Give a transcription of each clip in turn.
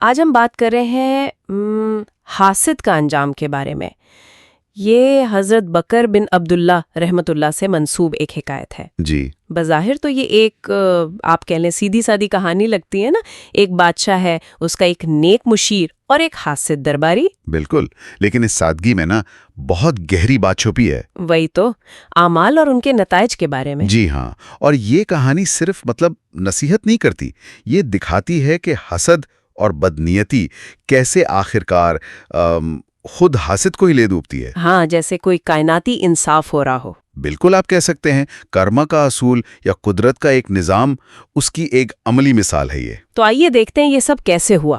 آج ہم بات کر رہے ہیں حاسد کا انجام کے بارے میں۔ یہ حضرت بکر بن عبداللہ رحمۃ اللہ سے منسوب ایک حکایت ہے۔ جی بظاہر تو یہ ایک آپ کہہ لیں سیدھی سادی کہانی لگتی ہے نا، ایک بادشاہ ہے، اس کا ایک نیک مشیر اور ایک حاسد درباری۔ بالکل، لیکن اس سادگی میں نا بہت گہری بات چھپی ہے۔ وہی تو، اعمال اور ان کے نتائج کے بارے میں۔ جی ہاں، اور یہ کہانی صرف نصیحت نہیں کرتی، یہ دکھاتی ہے کہ حسد اور بدنیتی کیسے آخرکار خود حاسد کو ہی لے ڈوبتی ہے۔ ہاں، جیسے کوئی کائناتی انصاف ہو رہا ہو۔ بالکل، آپ کہہ سکتے ہیں کرما کا اصول یا قدرت کا ایک نظام، اس کی ایک عملی مثال ہے یہ۔ تو آئیے دیکھتے ہیں یہ سب کیسے ہوا۔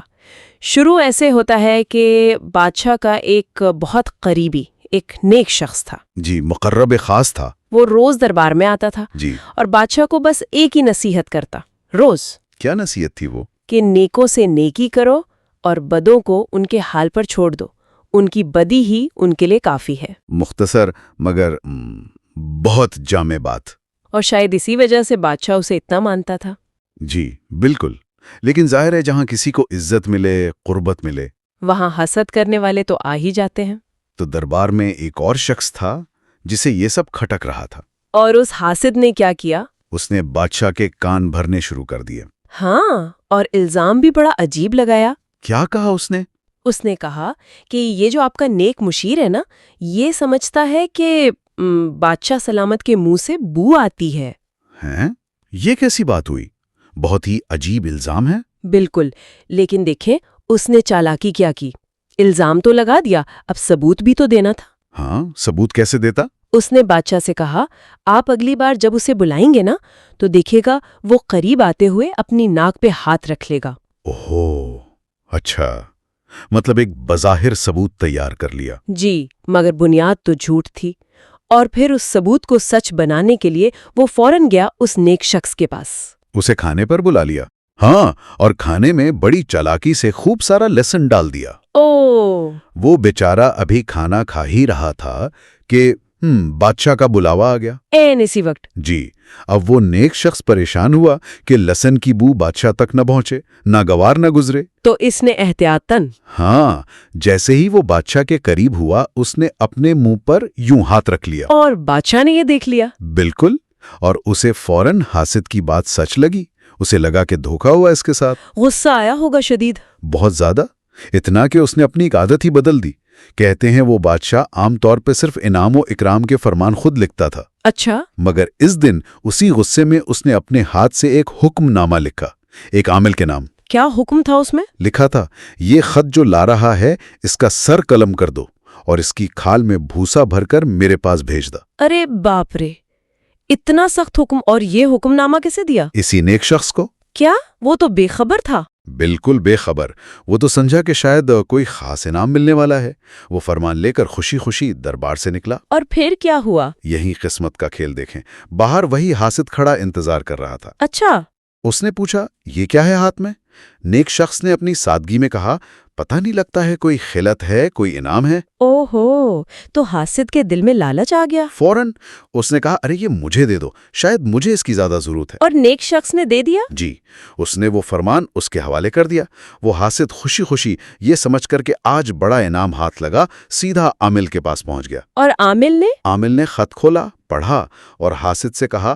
شروع ایسے ہوتا ہے کہ بادشاہ کا ایک بہت قریبی، ایک نیک شخص تھا۔ جی، مقرب خاص تھا۔ وہ روز دربار میں آتا تھا جی، اور بادشاہ کو بس ایک ہی نصیحت کرتا روز، کیا نصیحت تھی وہ؟ کہ نیکوں سے نیکی کرو اور بدوں کو ان کے حال پر چھوڑ دو، ان کی بدی ہی ان کے لیے کافی ہے۔ مختصر مگر بہت جامع بات۔ اور شاید اسی وجہ سے بادشاہ اسے اتنا مانتا تھا۔ جی بالکل، لیکن ظاہر ہے جہاں کسی کو عزت ملے، قربت ملے، وہاں حسد کرنے والے تو آ ہی جاتے ہیں۔ تو دربار میں ایک اور شخص تھا جسے یہ سب کھٹک رہا تھا۔ اور اس حاسد نے کیا کیا؟ اس نے بادشاہ کے کان بھرنے شروع کر دیے۔ ہاں، اور الزام بھی بڑا عجیب لگایا۔ کیا کہا اس نے؟ اس نے کہا کہ یہ جو آپ کا نیک مشیر ہے نا، یہ سمجھتا ہے کہ بادشاہ سلامت کے منہ سے بو آتی ہے۔ ہیں؟ یہ کیسی بات ہوئی؟ بہت ہی عجیب الزام ہے۔ بالکل، لیکن دیکھیں اس نے چالاکی کیا کی، الزام تو لگا دیا، اب ثبوت بھی تو دینا تھا۔ ہاں، ثبوت کیسے دیتا؟ اس نے بادشاہ سے کہا، آپ اگلی بار جب اسے بلائیں گے نا تو دیکھے گا وہ قریب آتے ہوئے اپنی ناک پہ ہاتھ رکھ لے گا۔ اوہو، اچھا، مطلب ایک بظاہر ثبوت تیار کر لیا۔ جی، مگر بنیاد تو جھوٹ تھی۔ اور پھر اس ثبوت کو سچ بنانے کے لیے وہ فوراً گیا اس نیک شخص کے پاس۔ اسے کھانے پر بلا لیا۔ ہاں، اور کھانے میں بڑی چالاکی سے خوب سارا لہسن ڈال دیا۔ وہ بیچارہ ابھی کھانا کھا ہی رہا تھا کہ بادشاہ کا بلاوا آ گیا۔ اسی وقت جی، اب وہ نیک شخص پریشان ہوا کہ لہسن کی بو بادشاہ تک نہ پہنچے، ناگوار نہ گزرے۔ تو اس نے احتیاطاً، ہاں، جیسے ہی وہ بادشاہ کے قریب ہوا اس نے اپنے منہ پر یوں ہاتھ رکھ لیا۔ اور بادشاہ نے یہ دیکھ لیا۔ بالکل، اور اسے فوراً حاسد کی بات سچ لگی۔ اسے لگا کہ دھوکا ہوا اس کے ساتھ۔ غصہ آیا ہوگا شدید۔ بہت زیادہ، اتنا کہ اس نے اپنی ایک عادت ہی بدل دی۔ کہتے ہیں وہ بادشاہ عام طور پہ صرف انعام و اکرام کے فرمان خود لکھتا تھا۔ اچھا، مگر اس دن اسی غصے میں اس نے اپنے ہاتھ سے ایک حکم نامہ لکھا، ایک عامل کے نام۔ کیا حکم تھا اس میں؟ لکھا تھا، یہ خط جو لا رہا ہے اس کا سر قلم کر دو اور اس کی کھال میں بھوسا بھر کر میرے پاس بھیج دا۔ ارے باپ رے، اتنا سخت حکم! اور یہ حکم نامہ کسے دیا؟ اسی نیک شخص کو۔ کیا وہ تو بے خبر تھا؟ بالکل بے خبر، وہ تو سمجھا کہ شاید کوئی خاص انعام ملنے والا ہے۔ وہ فرمان لے کر خوشی خوشی دربار سے نکلا۔ اور پھر کیا ہوا؟ یہی قسمت کا کھیل دیکھیں، باہر وہی حاسد کھڑا انتظار کر رہا تھا۔ اچھا، اس نے پوچھا، یہ کیا ہے ہاتھ میں؟ نیک شخص نے اپنی سادگی میں کہا، پتہ نہیں، لگتا ہے کوئی خلعت ہے، کوئی انعام ہے۔ اوہو، تو حاسد کے دل میں لالچ آ گیا۔ فوراً اس نے کہا، ارے یہ مجھے دے دو، شاید مجھے اس کی زیادہ ضرورت ہے۔ اور نیک شخص نے دے دیا؟ جی، اس نے وہ فرمان اس کے حوالے کر دیا۔ وہ حاسد خوشی خوشی یہ سمجھ کر کہ آج بڑا انعام ہاتھ لگا، سیدھا عامل کے پاس پہنچ گیا۔ اور عامل نے خط کھولا، پڑھا اور حاسد سے کہا،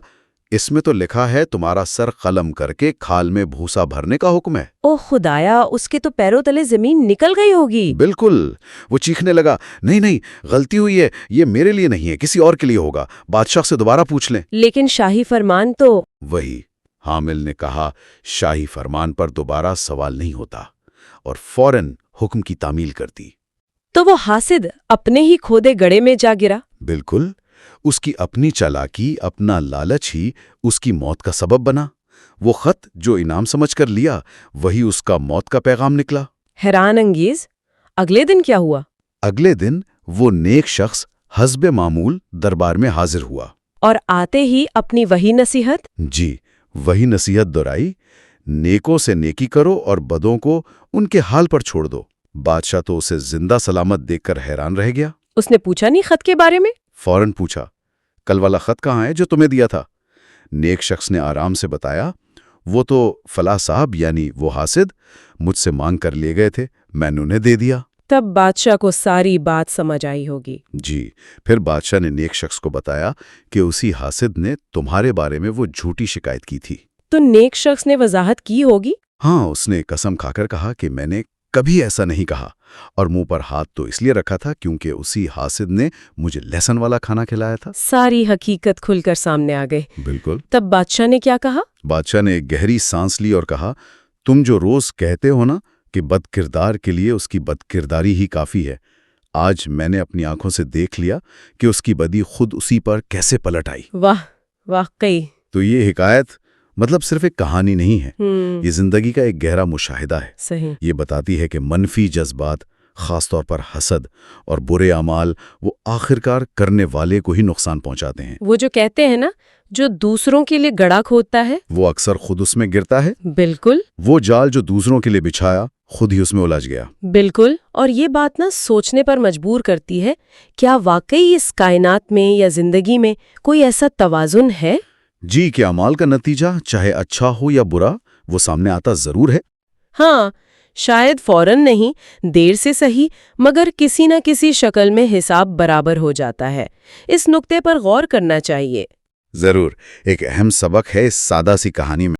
اس میں تو لکھا ہے تمہارا سر قلم کر کے کھال میں بھوسا بھرنے کا حکم ہے۔ او خدایا، اس کے تو پیروں تلے زمین نکل گئی ہوگی۔ بالکل، وہ چیخنے لگا، نہیں، غلطی ہوئی ہے، یہ میرے لیے نہیں ہے، کسی اور کے لیے ہوگا، بادشاہ سے دوبارہ پوچھ لیں۔ لیکن شاہی فرمان تو… وہی حامل نے کہا، شاہی فرمان پر دوبارہ سوال نہیں ہوتا، اور فوراً حکم کی تعمیل کر دی۔ تو وہ حاسد اپنے ہی کھودے گڑھے میں جا گرا۔ بالکل، اس کی اپنی چالاکی، اپنا لالچ ہی اس کی موت کا سبب بنا۔ وہ خط جو انعام سمجھ کر لیا، وہی اس کا موت کا پیغام نکلا۔ حیران انگیز، اگلے دن کیا ہوا؟ اگلے دن وہ نیک شخص حسب معمول دربار میں حاضر ہوا۔ اور آتے ہی اپنی وہی نصیحت؟ جی، وہی نصیحت دہرائی، نیکوں سے نیکی کرو اور بدوں کو ان کے حال پر چھوڑ دو۔ بادشاہ تو اسے زندہ سلامت دیکھ کر حیران رہ گیا۔ اس نے پوچھا نہیں خط کے بارے میں؟ فوراً پوچھا، کل والا خط کہاں ہے جو تمہیں دیا تھا؟ نیک شخص نے آرام سے بتایا، وہ تو فلاں صاحب یعنی وہ حاسد مجھ سے مانگ کر لے گئے تھے، میں نے انہیں دے دیا۔ تب بادشاہ کو ساری بات سمجھ آئی ہوگی۔ جی، پھر بادشاہ نے نیک شخص کو بتایا کہ اسی حاسد نے تمہارے بارے میں وہ جھوٹی شکایت کی تھی۔ تو نیک شخص نے وضاحت کی ہوگی؟ ہاں، اس نے قسم کھا کر کہا کہ میں نے کبھی ایسا نہیں کہا، اور منہ پر ہاتھ تو اس لیے رکھا تھا کیونکہ اسی حاسد نے مجھے لہسن والا کھانا کھلایا تھا۔ ساری حقیقت کھل کر سامنے آ گئی۔ بالکل۔ تب بادشاہ نے کیا کہا؟ بادشاہ نے ایک گہری سانس لی اور کہا، تم جو روز کہتے ہو نا کہ بد کردار کے لیے اس کی بد کرداری ہی کافی ہے، آج میں نے اپنی آنکھوں سے دیکھ لیا کہ اس کی بدی خود اسی پر کیسے پلٹ آئی۔ واہ، واقعی۔ تو یہ حکایت مطلب صرف ایک کہانی نہیں ہے، یہ زندگی کا ایک گہرا مشاہدہ ہے۔ صحیح۔ یہ بتاتی ہے کہ منفی جذبات، خاص طور پر حسد اور برے اعمال، وہ آخرکار کرنے والے کو ہی نقصان پہنچاتے ہیں۔ وہ جو کہتے ہیں نا، جو دوسروں کے لیے گڑھا کھودتا ہے وہ اکثر خود اس میں گرتا ہے۔ بالکل وہ جال جو دوسروں کے لیے بچھایا خود ہی اس میں الجھ گیا۔ بالکل۔ اور یہ بات نا سوچنے پر مجبور کرتی ہے، کیا واقعی اس کائنات میں یا زندگی میں کوئی ایسا توازن ہے؟ جی، کہ اعمال کا نتیجہ چاہے اچھا ہو یا برا وہ سامنے آتا ضرور ہے۔ ہاں، شاید فوراً نہیں، دیر سے صحیح، مگر کسی نہ کسی شکل میں حساب برابر ہو جاتا ہے۔ اس نقطے پر غور کرنا چاہیے۔ ضرور، ایک اہم سبق ہے اس سادہ سی کہانی میں۔